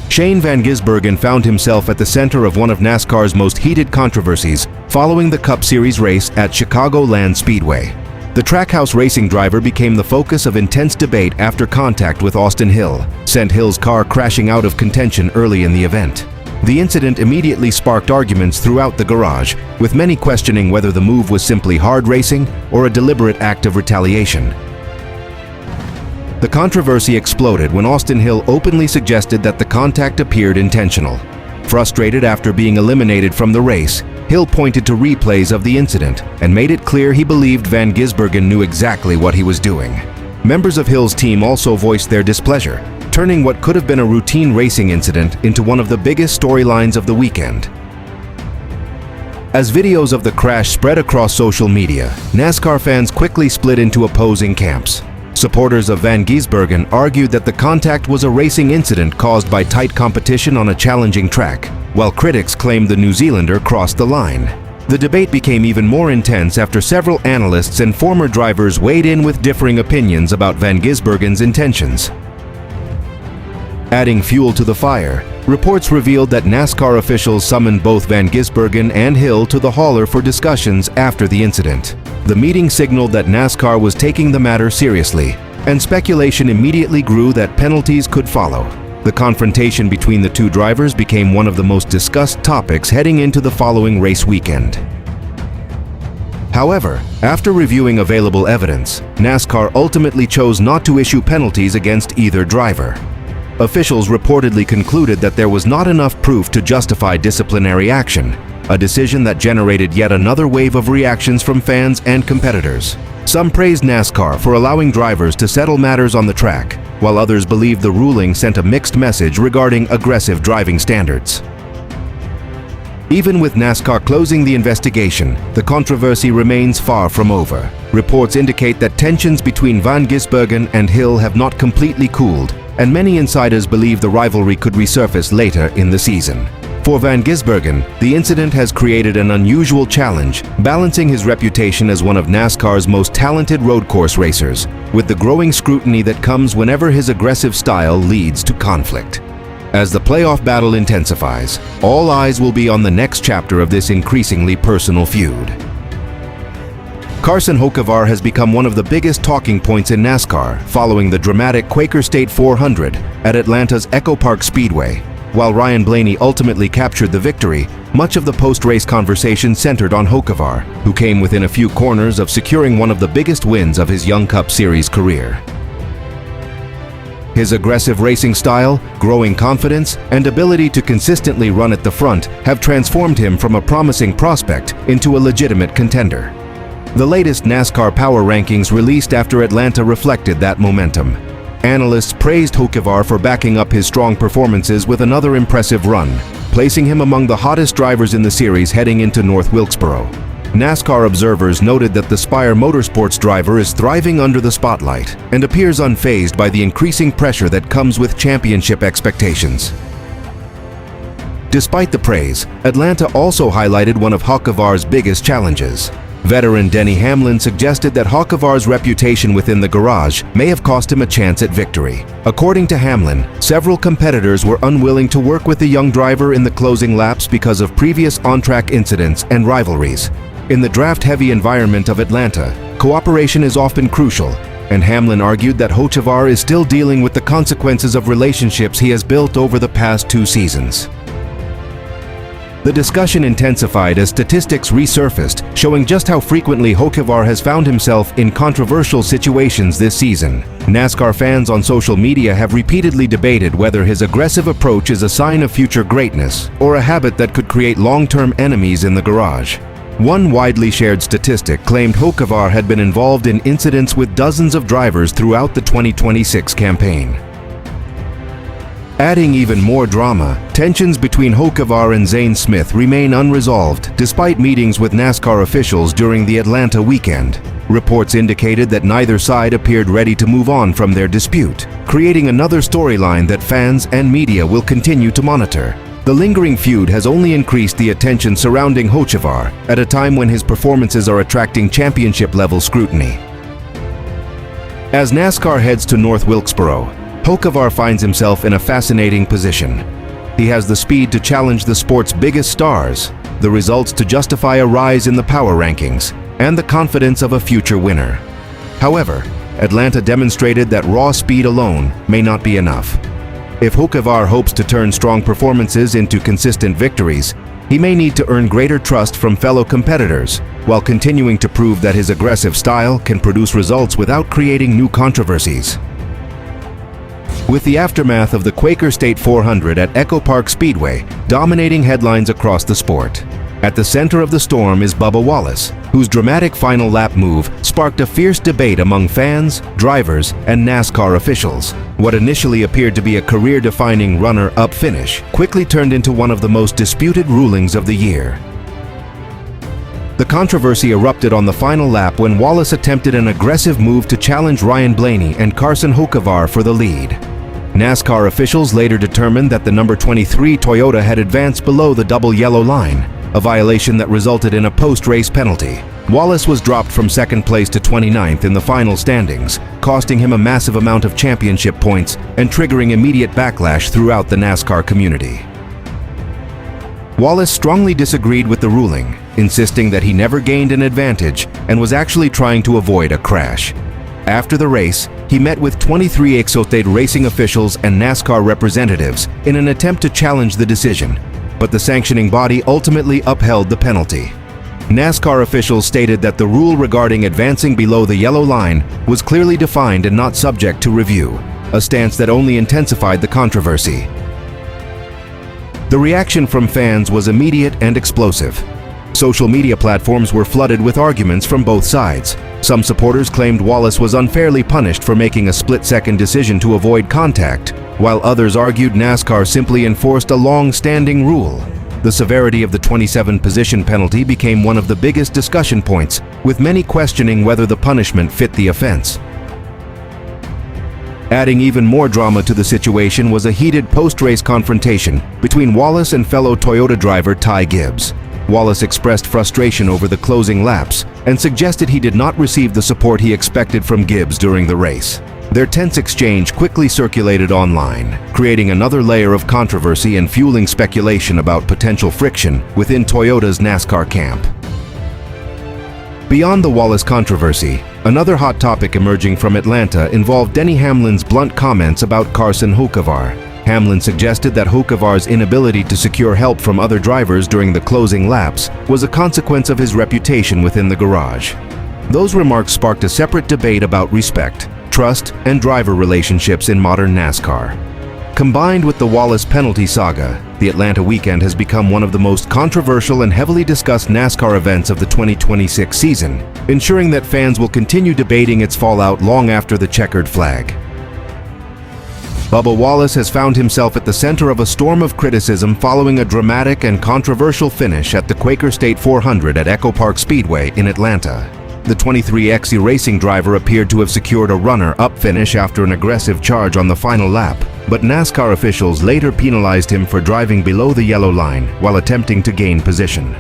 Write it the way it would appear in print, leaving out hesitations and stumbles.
Shane Van Gisbergen found himself at the center of one of NASCAR's most heated controversies following the Cup Series race at Chicagoland Speedway. The Trackhouse Racing driver became the focus of intense debate after contact with Austin Hill sent Hill's car crashing out of contention early in the event. The incident immediately sparked arguments throughout the garage, with many questioning whether the move was simply hard racing or a deliberate act of retaliation. The controversy exploded when Austin Hill openly suggested that the contact appeared intentional. Frustrated after being eliminated from the race, Hill pointed to replays of the incident and made it clear he believed Van Gisbergen knew exactly what he was doing. Members of Hill's team also voiced their displeasure, turning what could have been a routine racing incident into one of the biggest storylines of the weekend. As videos of the crash spread across social media, NASCAR fans quickly split into opposing camps. Supporters of Van Gisbergen argued that the contact was a racing incident caused by tight competition on a challenging track, while critics claimed the New Zealander crossed the line. The debate became even more intense after several analysts and former drivers weighed in with differing opinions about Van Gisbergen's intentions. Adding fuel to the fire, reports revealed that NASCAR officials summoned both Van Gisbergen and Hill to the hauler for discussions after the incident. The meeting signaled that NASCAR was taking the matter seriously, and speculation immediately grew that penalties could follow. The confrontation between the two drivers became one of the most discussed topics heading into the following race weekend. However, after reviewing available evidence, NASCAR ultimately chose not to issue penalties against either driver. Officials reportedly concluded that there was not enough proof to justify disciplinary action, a decision that generated yet another wave of reactions from fans and competitors. Some praised NASCAR for allowing drivers to settle matters on the track, while others believed the ruling sent a mixed message regarding aggressive driving standards. Even with NASCAR closing the investigation, the controversy remains far from over. Reports indicate that tensions between Van Gisbergen and Hill have not completely cooled, and many insiders believe the rivalry could resurface later in the season. For Van Gisbergen, the incident has created an unusual challenge, balancing his reputation as one of NASCAR's most talented road course racers, with the growing scrutiny that comes whenever his aggressive style leads to conflict. As the playoff battle intensifies, all eyes will be on the next chapter of this increasingly personal feud. Carson Hocevar has become one of the biggest talking points in NASCAR following the dramatic Quaker State 400 at Atlanta's Echo Park Speedway. While Ryan Blaney ultimately captured the victory, much of the post-race conversation centered on Hocevar, who came within a few corners of securing one of the biggest wins of his Young Cup Series career. His aggressive racing style, growing confidence, and ability to consistently run at the front have transformed him from a promising prospect into a legitimate contender. The latest NASCAR Power Rankings released after Atlanta reflected that momentum. Analysts praised Hocevar for backing up his strong performances with another impressive run, placing him among the hottest drivers in the series heading into North Wilkesboro. NASCAR observers noted that the Spire Motorsports driver is thriving under the spotlight and appears unfazed by the increasing pressure that comes with championship expectations. Despite the praise, Atlanta also highlighted one of Hocevar's biggest challenges. Veteran Denny Hamlin suggested that Hocevar's reputation within the garage may have cost him a chance at victory. According to Hamlin, several competitors were unwilling to work with the young driver in the closing laps because of previous on-track incidents and rivalries. In the draft-heavy environment of Atlanta, cooperation is often crucial, and Hamlin argued that Hocevar is still dealing with the consequences of relationships he has built over the past 2 seasons. The discussion intensified as statistics resurfaced, showing just how frequently Hocevar has found himself in controversial situations this season. NASCAR fans on social media have repeatedly debated whether his aggressive approach is a sign of future greatness or a habit that could create long-term enemies in the garage. One widely shared statistic claimed Hocevar had been involved in incidents with dozens of drivers throughout the 2026 campaign. Adding even more drama, tensions between Hocevar and Zane Smith remain unresolved despite meetings with NASCAR officials during the Atlanta weekend. Reports indicated that neither side appeared ready to move on from their dispute, creating another storyline that fans and media will continue to monitor. The lingering feud has only increased the attention surrounding Hocevar at a time when his performances are attracting championship-level scrutiny. As NASCAR heads to North Wilkesboro, Hocevar finds himself in a fascinating position. He has the speed to challenge the sport's biggest stars, the results to justify a rise in the power rankings, and the confidence of a future winner. However, Atlanta demonstrated that raw speed alone may not be enough. If Hocevar hopes to turn strong performances into consistent victories, he may need to earn greater trust from fellow competitors, while continuing to prove that his aggressive style can produce results without creating new controversies. With the aftermath of the Quaker State 400 at Echo Park Speedway dominating headlines across the sport, at the center of the storm is Bubba Wallace, whose dramatic final lap move sparked a fierce debate among fans, drivers, and NASCAR officials. What initially appeared to be a career-defining runner-up finish quickly turned into one of the most disputed rulings of the year. The controversy erupted on the final lap when Wallace attempted an aggressive move to challenge Ryan Blaney and Carson Hocevar for the lead. NASCAR officials later determined that the number 23 Toyota had advanced below the double yellow line, a violation that resulted in a post-race penalty. Wallace was dropped from second place to 29th in the final standings, costing him a massive amount of championship points and triggering immediate backlash throughout the NASCAR community. Wallace strongly disagreed with the ruling, insisting that he never gained an advantage and was actually trying to avoid a crash. After the race, he met with 23 Exotate racing officials and NASCAR representatives in an attempt to challenge the decision, but the sanctioning body ultimately upheld the penalty. NASCAR officials stated that the rule regarding advancing below the yellow line was clearly defined and not subject to review, a stance that only intensified the controversy. The reaction from fans was immediate and explosive. Social media platforms were flooded with arguments from both sides. Some supporters claimed Wallace was unfairly punished for making a split-second decision to avoid contact, while others argued NASCAR simply enforced a long-standing rule. The severity of the 27-position penalty became one of the biggest discussion points, with many questioning whether the punishment fit the offense. Adding even more drama to the situation was a heated post-race confrontation between Wallace and fellow Toyota driver Ty Gibbs. Wallace expressed frustration over the closing laps and suggested he did not receive the support he expected from Gibbs during the race. Their tense exchange quickly circulated online, creating another layer of controversy and fueling speculation about potential friction within Toyota's NASCAR camp. Beyond the Wallace controversy, another hot topic emerging from Atlanta involved Denny Hamlin's blunt comments about Carson Hocevar. Hamlin suggested that Hocevar's inability to secure help from other drivers during the closing laps was a consequence of his reputation within the garage. Those remarks sparked a separate debate about respect, trust, and driver relationships in modern NASCAR. Combined with the Wallace penalty saga, the Atlanta weekend has become one of the most controversial and heavily discussed NASCAR events of the 2026 season, ensuring that fans will continue debating its fallout long after the checkered flag. Bubba Wallace has found himself at the center of a storm of criticism following a dramatic and controversial finish at the Quaker State 400 at Echo Park Speedway in Atlanta. The 23XE racing driver appeared to have secured a runner-up finish after an aggressive charge on the final lap, but NASCAR officials later penalized him for driving below the yellow line while attempting to gain position.